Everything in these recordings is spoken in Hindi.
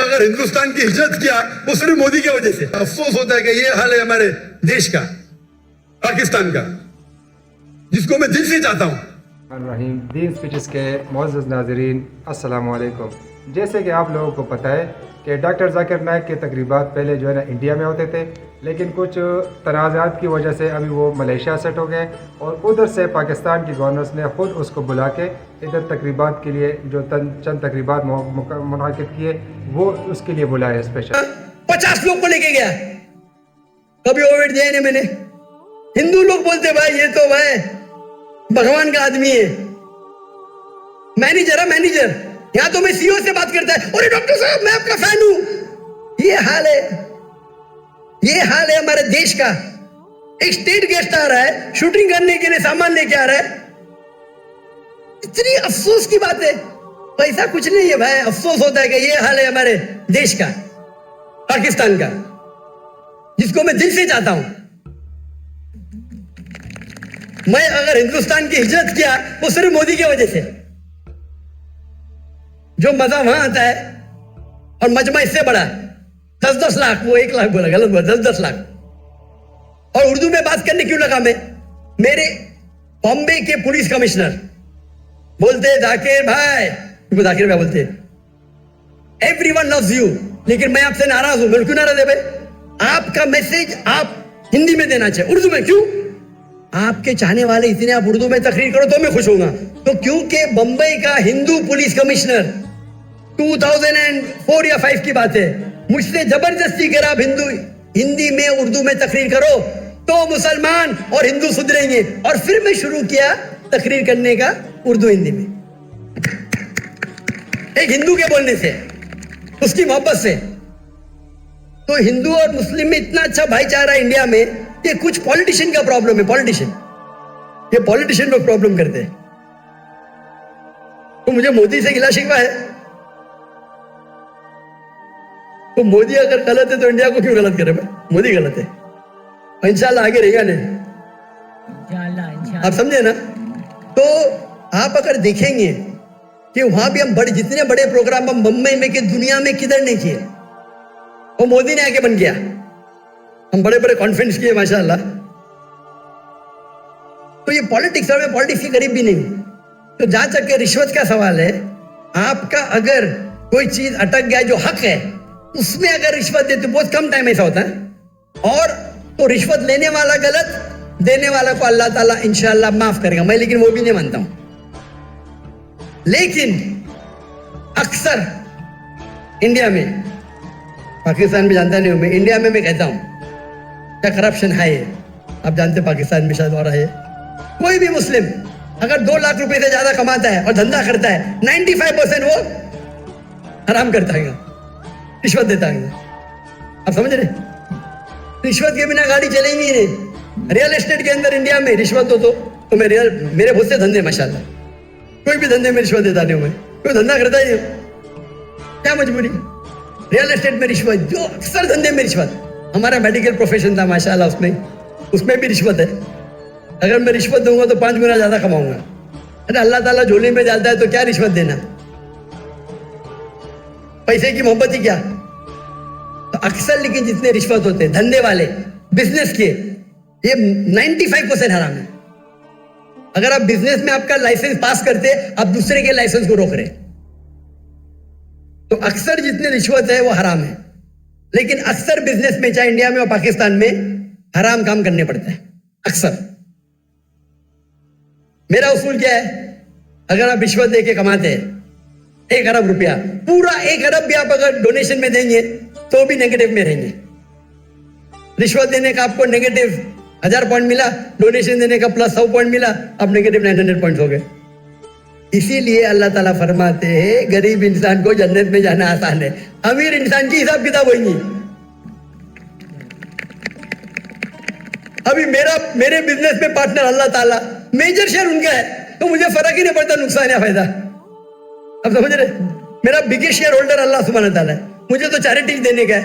अगर हिंदुस्तान की हिजरत किया वो सिर्फ मोदी की वजह से। अफसोस होता है कि ये हाल है हमारे देश का, पाकिस्तान का, जिसको मैं दिल से चाहता हूं। रहीम दीन स्पीचेस के मुअज़्ज़ज़ नाज़रीन, अस्सलाम वालेकुम। जैसे कि आप लोगों को पता है कि डॉक्टर ज़ाकिर नाइक के तकरीबात पहले जो है ना इंडिया में होते थे, लेकिन कुछ तनाज़ात की वजह से अभी वो मलेशिया सेट हो गए और उधर से पाकिस्तान की गवर्नर्स ने ख़ुद उसको बुला के इधर तकरीबात के लिए जो चंद तकरीबात मुनाकिद किए वो उसके लिए बुलाए स्पेशल। 50 लोग को लेके गया, कभी ओवरवेट दिया नहीं मैंने। हिंदू लोग बोलते भाई ये तो भाई भगवान का आदमी है, मैनेजर है मैनेजर। यहां तो मैं सीईओ से बात करता है, अरे डॉक्टर साहब मैं आपका फैन हूं। ये हाल है, ये हाल है हमारे देश का। एक स्टेट गेस्ट आ रहा है, शूटिंग करने के लिए सामान लेके आ रहा है। इतनी अफसोस की बात है, पैसा कुछ नहीं है भाई। अफसोस होता है कि ये हाल है हमारे देश का, पाकिस्तान का, जिसको मैं दिल से चाहता हूं। मैं अगर हिंदुस्तान की हिजरत किया वो सिर्फ मोदी की वजह से। जो मजा वहां आता है और मजमा इससे बड़ा, 10-10 लाख, वो 1 लाख बोला, गलत बोला, 10-10 लाख। और उर्दू में बात करने क्यों लगा मैं? मेरे बॉम्बे के पुलिस कमिश्नर बोलते जाकिर भाई, जाकिर भाई बोलते एवरीवन लव्स यू, लेकिन मैं आपसे नाराज हूं। मैं क्यों नाराज है भाई? आपका मैसेज आप हिंदी में देना चाहिए, उर्दू में क्यों? आपके चाहने वाले इतने, आप उर्दू में तकरीर करो तो मैं खुश होऊंगा। तो क्योंकि बंबई का हिंदू पुलिस कमिश्नर 2004 या 5 की बात है, मुझसे जबरदस्ती करा आप हिंदी में उर्दू में तकरीर करो तो मुसलमान और हिंदू सुधरेंगे। और फिर मैं शुरू किया तकरीर करने का उर्दू हिंदी में, एक हिंदू के बोलने से, उसकी मोहब्बत से। तो हिंदू और मुस्लिम में इतना अच्छा भाईचारा इंडिया में, ये कुछ पॉलिटिशियन का प्रॉब्लम है। पॉलिटिशियन, ये पॉलिटिशियन लोग प्रॉब्लम करते हैं। तो मुझे मोदी से गिला शिकवा है, तो मोदी अगर गलत है तो इंडिया को क्यों गलत करे भाई? मोदी गलत है, इंशाल्लाह आगे रहेगा नहीं, आप समझे ना? तो आप अगर देखेंगे कि वहां भी हम जितने बड़े प्रोग्राम हम मुंबई में कि दुनिया में किधर नहीं किए, वो मोदी ने आके बन किया। हम बड़े बड़े कॉन्फ्रेंस किए माशाल्लाह। तो ये पॉलिटिक्स है, पॉलिटिक्स के करीब भी नहीं। तो जहां तक के रिश्वत का सवाल है, आपका अगर कोई चीज अटक गया जो हक है, उसमें अगर रिश्वत देते, बहुत कम टाइम ऐसा होता है। और तो रिश्वत लेने वाला गलत, देने वाला को अल्लाह ताला इंशाअल्लाह माफ करेगा। मैं लेकिन वो भी नहीं मानता हूं। लेकिन अक्सर इंडिया में, पाकिस्तान में जानता नहीं हूं मैं, इंडिया में मैं कहता हूं क्या करप्शन है। आप जानते पाकिस्तान में शायद हो रहा है। कोई भी मुस्लिम अगर 2 लाख रुपए से ज्यादा कमाता है और धंधा करता है, 95% वो हराम करता है, रिश्वत देता है। आप समझ रहे? रिश्वत के बिना गाड़ी चलेगी नहीं। रियल एस्टेट के अंदर इंडिया में रिश्वत हो तो मैं मेरे बहुत से धंधे माशाल्लाह, कोई भी धंधे में रिश्वत देता नहीं हूं मैं, कोई धंधा करता ही नहीं, क्या मजबूरी? रियल एस्टेट में रिश्वत, जो अक्सर धंधे में रिश्वत। हमारा मेडिकल प्रोफेशन था माशाल्लाह, उसमें भी रिश्वत है। अगर मैं रिश्वत दूंगा तो 5 गुना ज्यादा कमाऊंगा। अरे अल्लाह ताला झोली में डालता है तो क्या रिश्वत देना? पैसे की मोहब्बत ही क्या? तो अक्सर लेकिन जितने रिश्वत होते हैं धंधे वाले, बिजनेस के, ये 95% हराम है। अगर आप बिजनेस में आपका लाइसेंस पास करते, आप दूसरे के लाइसेंस को रोक रहे, तो अक्सर जितने रिश्वत है वो हराम है। लेकिन अक्सर बिजनेस में, चाहे इंडिया में और पाकिस्तान में, हराम काम करने पड़ते हैं अक्सर। मेरा उसूल क्या है? अगर आप रिश्वत देके कमाते हैं 1 अरब रुपया, पूरा 1 अरब भी आप अगर डोनेशन में देंगे तो भी नेगेटिव में रहेंगे। रिश्वत देने का आपको नेगेटिव 1000 पॉइंट मिला, डोनेशन देने का प्लस 100 पॉइंट मिला, आप नेगेटिव 900 पॉइंट हो गए। इसीलिए अल्लाह ताला फरमाते हैं गरीब इंसान को जन्नत में जाना आसान है, अमीर इंसान की हिसाब किताब होगी। अभी मेरे बिजनेस में पार्टनर अल्लाह ताला, मेजर शेयर उनका है, तो मुझे फर्क ही नहीं पड़ता नुकसान या फायदा। अब समझ रहे? मेरा बिगेस्ट शेयर होल्डर अल्लाह सुब्हानहू ताला है, मुझे तो चैरिटी देने का है,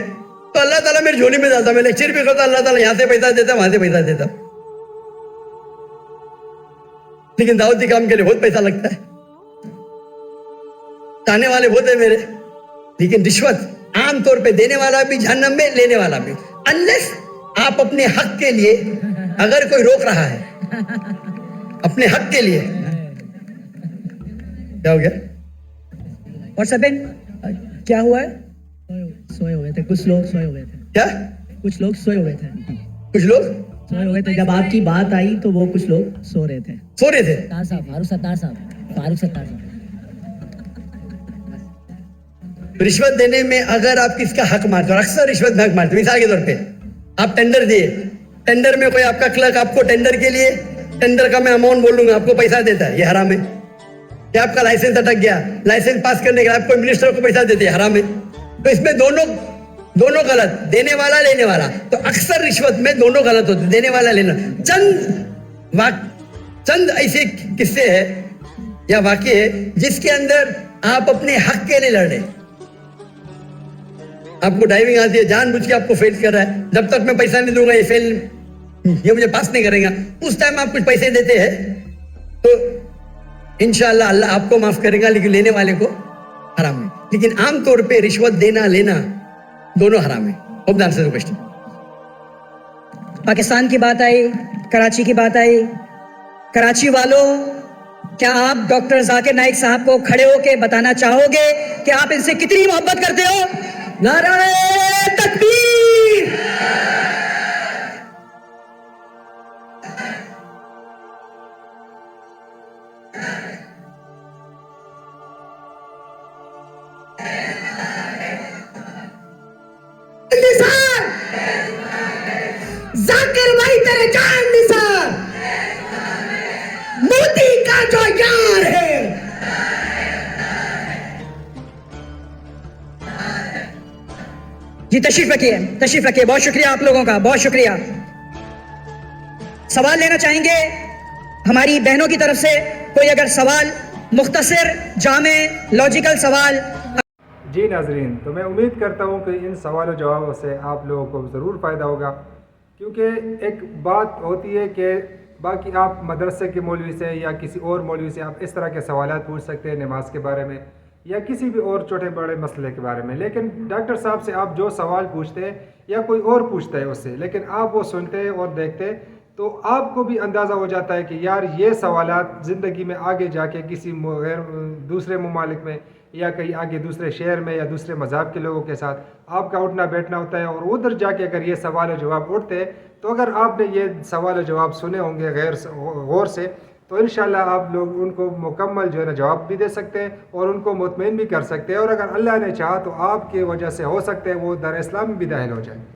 तो अल्लाह ताला मेरी झोली में डालता। मैं लेक्चर भी करता, अल्लाह ताला यहां से पैसा देता, वहां से पैसा देता। लेकिन दावती काम के लिए बहुत पैसा लगता है, चाहने वाले बहुत है मेरे, लेकिन रिश्वत आमतौर पे देने वाला भी जहन्नम में, लेने वाला भी, अनलेस आप अपने हक के लिए अगर कोई रोक रहा है, अपने हक के लिए। क्या हो गया? और सबेन क्या हुआ है? सोए हुए थे कुछ लोग, सोए हुए थे। क्या? कुछ लोग सोए हुए थे, कुछ लोग सोए हुए थे। जब आपकी बात आई तो वो कुछ लोग सो रहे थे। सो रहे थे। सत्तार साहब, फारूक सत्तार साहब, फारूक सत्तार साहब। रिश्वत देने में अगर आप किसका हक मारते हो, अक्सर रिश्वत में हक मारते हो। मिसाल के तौर पे आप टेंडर दिए, टेंडर में कोई आपका क्लर्क आपको टेंडर के लिए, टेंडर का मैं अमाउंट बोल दूंगा, आपको पैसा देता है, ये हराम है। क्या आपका लाइसेंस अटक गया, लाइसेंस पास करने के लिए आपको मिनिस्टर को पैसा देते हैं, हराम है। तो इसमें दोनों गलत, देने वाला लेने वाला। तो अक्सर रिश्वत में दोनों गलत होते, देने वाला लेना। चंद ऐसे किस्से हैं या वाक्य है जिसके अंदर आप अपने हक के लिए लड़ रहे। आपको ड्राइविंग आती है, जानबूझ के आपको फेल कर रहा है, जब तक मैं पैसा नहीं दूंगा ये मुझे पास नहीं करेगा। उस टाइम आप कुछ पैसे देते हैं तो इंशाअल्लाह अल्लाह आपको माफ करेगा, लेकिन लेने वाले को हराम है। लेकिन आमतौर पे रिश्वत देना लेना दोनों हराम है। Hope the answer the question. Pakistan की बात आई, कराची की बात आई। कराची वालों, क्या आप डॉक्टर जाकिर नाइक साहब को खड़े होकर बताना चाहोगे कि आप इनसे कितनी मोहब्बत करते हो? नारे तकबीर। जाकिर भाई तेरे जान निसार, मोदी का जो यार है। जी तशरीफ रखिए। बहुत शुक्रिया आप लोगों का, बहुत शुक्रिया। सवाल लेना चाहेंगे हमारी बहनों की तरफ से? कोई अगर सवाल, मुख्तसर, जामे, लॉजिकल सवाल। जी नाजरीन, तो मैं उम्मीद करता हूँ कि इन सवालों जवाबों से आप लोगों को ज़रूर फ़ायदा होगा, क्योंकि एक बात होती है कि बाकी आप मदरसे के मौलवी से या किसी और मौलवी से आप इस तरह के सवालात पूछ सकते हैं नमाज के बारे में या किसी भी और छोटे बड़े मसले के बारे में, लेकिन डॉक्टर साहब से आप जो सवाल पूछते हैं या कोई और पूछता है उससे, लेकिन आप वो सुनते हैं और देखते हैं तो आपको भी अंदाज़ा हो जाता है कि यार ये सवालात ज़िंदगी में आगे जाके किसी दूसरे ममालिक में या कहीं आगे दूसरे शहर में या दूसरे मज़हब के लोगों के साथ आपका उठना बैठना होता है, और उधर जाके अगर ये सवाल जवाब उठते हैं तो अगर आपने ये सवाल जवाब सुने होंगे गौर से, तो इंशाल्लाह आप लोग उनको मुकम्मल जो है ना जवाब भी दे सकते हैं और उनको मुतमईन भी कर सकते हैं, और अगर अल्लाह ने चाहा तो आपकी वजह से हो सकते हैं वो दर इस्लाम में भी दाखिल हो जाए।